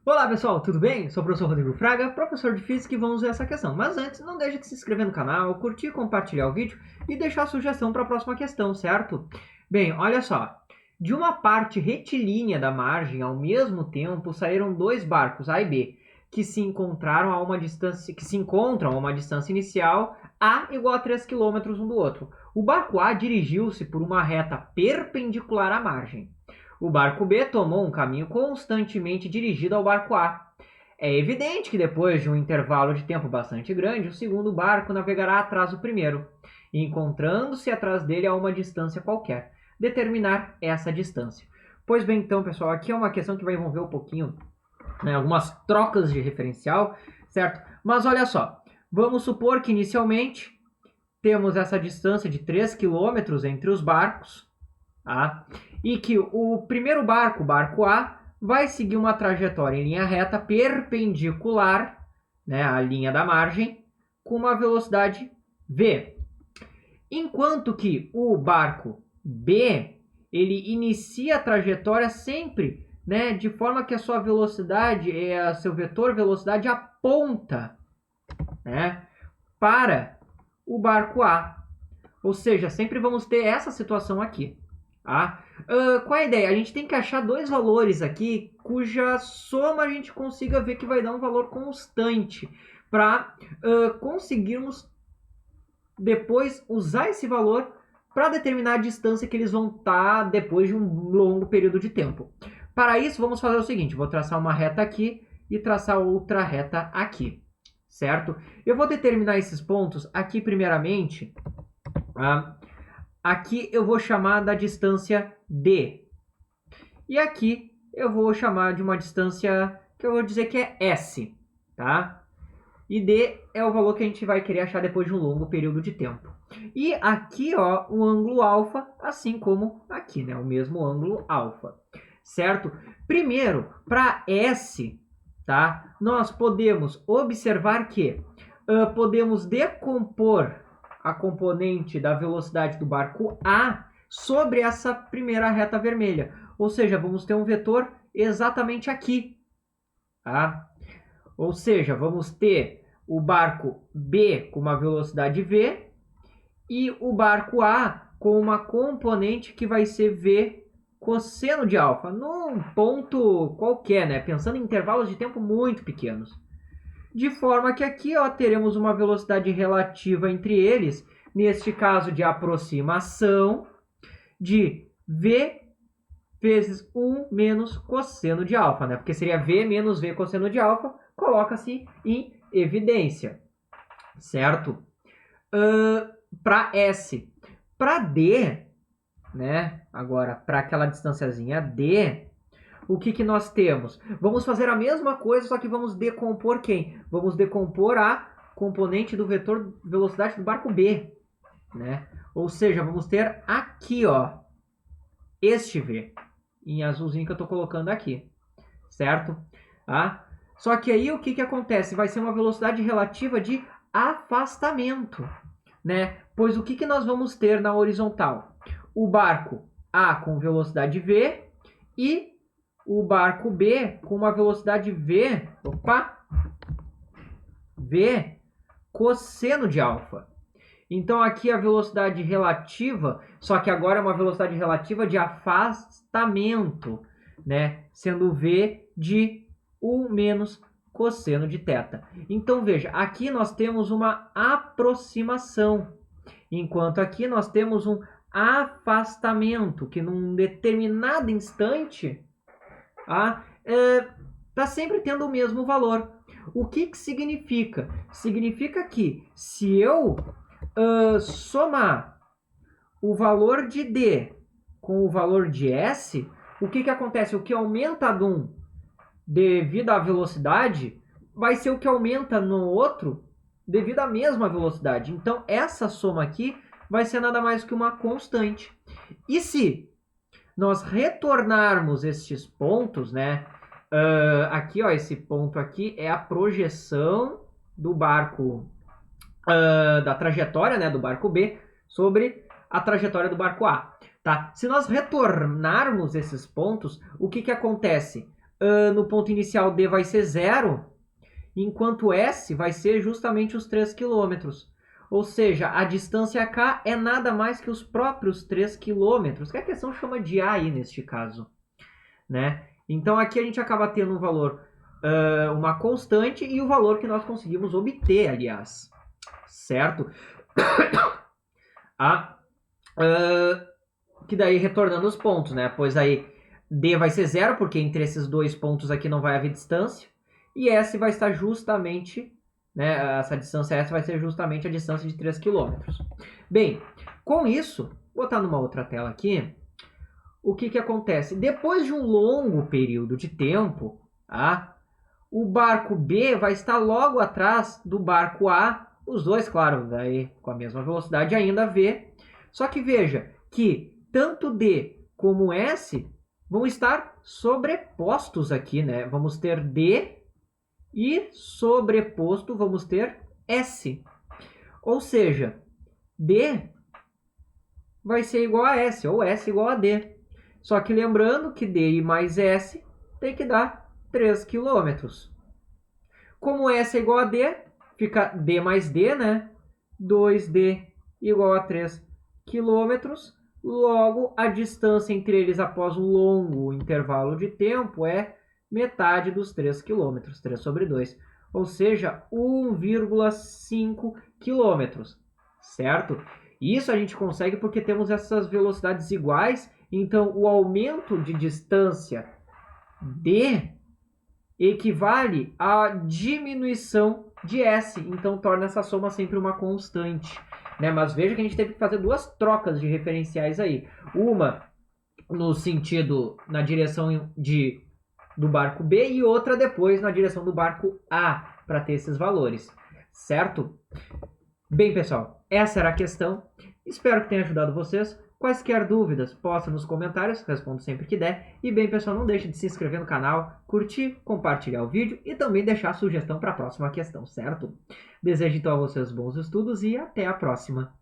Olá pessoal, tudo bem? Sou o professor Rodrigo Fraga, professor de Física e vamos ver essa questão. Mas antes, não deixe de se inscrever no canal, curtir, compartilhar o vídeo e deixar a sugestão para a próxima questão, certo? Bem, olha só. De uma parte retilínea da margem, ao mesmo tempo, saíram dois barcos, A e B, que se encontram a uma distância inicial A igual a 3 km um do outro. O barco A dirigiu-se por uma reta perpendicular à margem. O barco B tomou um caminho constantemente dirigido ao barco A. É evidente que depois de um intervalo de tempo bastante grande, o segundo barco navegará atrás do primeiro, encontrando-se atrás dele a uma distância qualquer. Determinar essa distância. Pois bem, então, pessoal, aqui é uma questão que vai envolver um pouquinho, né, algumas trocas de referencial, certo? Mas olha só, vamos supor que inicialmente temos essa distância de 3 km entre os barcos, tá? E que o primeiro barco, o barco A, vai seguir uma trajetória em linha reta perpendicular, né, à linha da margem, com uma velocidade v. Enquanto que o barco B, ele inicia a trajetória sempre, né, de forma que a sua velocidade, seu vetor velocidade aponta, né, para o barco A. Ou seja, sempre vamos ter essa situação aqui. Tá? Qual é a ideia? A gente tem que achar dois valores aqui cuja soma a gente consiga ver que vai dar um valor constante para conseguirmos depois usar esse valor para determinar a distância que eles vão estar depois de um longo período de tempo. Para isso, vamos fazer o seguinte, vou traçar uma reta aqui e traçar outra reta aqui, certo? Eu vou determinar esses pontos aqui primeiramente. Aqui eu vou chamar da distância D. E aqui eu vou chamar de uma distância que eu vou dizer que é S, tá? E D é o valor que a gente vai querer achar depois de um longo período de tempo. E aqui, ó, o ângulo alfa, assim como aqui, né? O mesmo ângulo alfa, certo? Primeiro, para S, tá? Nós podemos observar que podemos decompor a componente da velocidade do barco A sobre essa primeira reta vermelha. Ou seja, vamos ter um vetor exatamente aqui. Tá? Ou seja, vamos ter o barco B com uma velocidade V e o barco A com uma componente que vai ser V cosseno de alfa, num ponto qualquer, né? Pensando em intervalos de tempo muito pequenos. De forma que aqui ó, teremos uma velocidade relativa entre eles, neste caso de aproximação, de V vezes 1 menos cosseno de alfa, né? Porque seria V menos V cosseno de alfa, coloca-se em evidência, certo? Para S. Para D, né? Agora, para aquela distânciazinha D, o que nós temos? Vamos fazer a mesma coisa, só que vamos decompor quem? Vamos decompor a componente do vetor velocidade do barco B, né? Ou seja, vamos ter aqui, ó, este V, em azulzinho que eu estou colocando aqui, certo? Tá? Só que aí o que acontece? Vai ser uma velocidade relativa de afastamento, né? Pois o que nós vamos ter na horizontal? O barco A com velocidade V e o barco B com uma velocidade V cosseno de alfa. Então aqui a velocidade relativa, só que agora é uma velocidade relativa de afastamento, né? Sendo V de 1 menos cosseno de θ. Então veja, aqui nós temos uma aproximação, enquanto aqui nós temos um afastamento, que num determinado instante está sempre tendo o mesmo valor. O que significa? Significa que se eu somar o valor de D com o valor de S, o que acontece? O que aumenta num devido à velocidade vai ser o que aumenta no outro devido à mesma velocidade. Então, essa soma aqui vai ser nada mais que uma constante. E se nós retornarmos estes pontos, né? Aqui, ó, esse ponto aqui é a projeção do barco, da trajetória, né, do barco B sobre a trajetória do barco A. Tá? Se nós retornarmos esses pontos, o que acontece? no ponto inicial D vai ser 0, enquanto S vai ser justamente os 3 km. Ou seja, a distância K é nada mais que os próprios 3 km, que a questão chama de A aí neste caso, né? Então aqui a gente acaba tendo um valor, uma constante e o valor que nós conseguimos obter, aliás, certo? Que daí retornando os pontos, né? Pois aí D vai ser 0, porque entre esses dois pontos aqui não vai haver distância, e S vai estar justamente, né? Essa distância S vai ser justamente a distância de 3 km. Bem, com isso, vou botar numa outra tela aqui, o que acontece? Depois de um longo período de tempo, tá? O barco B vai estar logo atrás do barco A, os dois, claro, daí com a mesma velocidade ainda V. Só que veja que tanto D como S vão estar sobrepostos aqui, né? Vamos ter D e sobreposto vamos ter S. Ou seja, D vai ser igual a S, ou S igual a D. Só que lembrando que D mais S tem que dar 3 km. Como S é igual a D, fica D mais D, né? 2D igual a 3 km. Logo, a distância entre eles após um longo intervalo de tempo é metade dos 3 km, 3 sobre 2. Ou seja, 1,5 km, certo? Isso a gente consegue porque temos essas velocidades iguais, então o aumento de distância D equivale à diminuição de S, então torna essa soma sempre uma constante, né? Mas veja que a gente teve que fazer duas trocas de referenciais aí. Uma no sentido, na direção do barco B e outra depois na direção do barco A, para ter esses valores, certo? Bem, pessoal, essa era a questão. Espero que tenha ajudado vocês. Quaisquer dúvidas, posta nos comentários, respondo sempre que der. E bem, pessoal, não deixe de se inscrever no canal, curtir, compartilhar o vídeo e também deixar sugestão para a próxima questão, certo? Desejo então a vocês bons estudos e até a próxima.